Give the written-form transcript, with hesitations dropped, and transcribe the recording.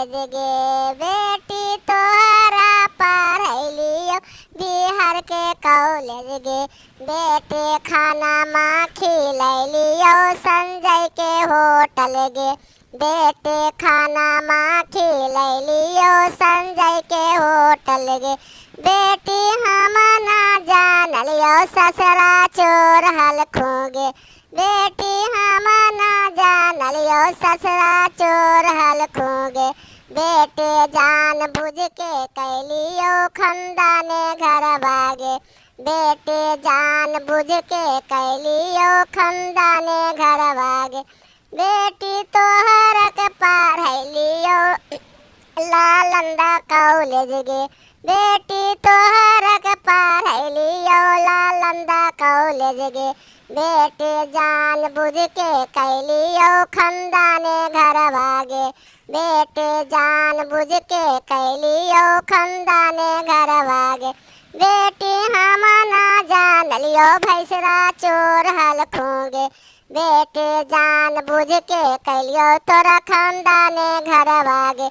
College गे। बेटी तोहरा पढ़ैलियो बिहार के कॉलेज गे। बेटे खाना माँ खिलैलियो संजय के होटल गे। बेटे खाना माँ खिलैलियो संजय के होटल गे। बेटी हम ना जानलियो ससुरा चोर हलखू गे। बेटी हम ना जानलियो ससुरा चोर हलखू गे। बेटे जान बुझ के कैलियो खंदाने घर भागे। बेटे जान बुझ के कैलियो खंदाने घर भागे। बेटी तोहर के पढ़ैलियो नालंदा कॉलेज गे। बेटी तोहर के पढ़ैलियो नालंदा कॉलेज गे। बेटे जान बुझ के कैलियो खंदाने घर भागे। बेटे जान बुझ के कैलियो खंदाने घर भागे। बेटी हम ना जानलियो भैंसरा चोर हलखू गे। बेटे जान बुझ के कैलियो तोरा खंदाने घर भागे।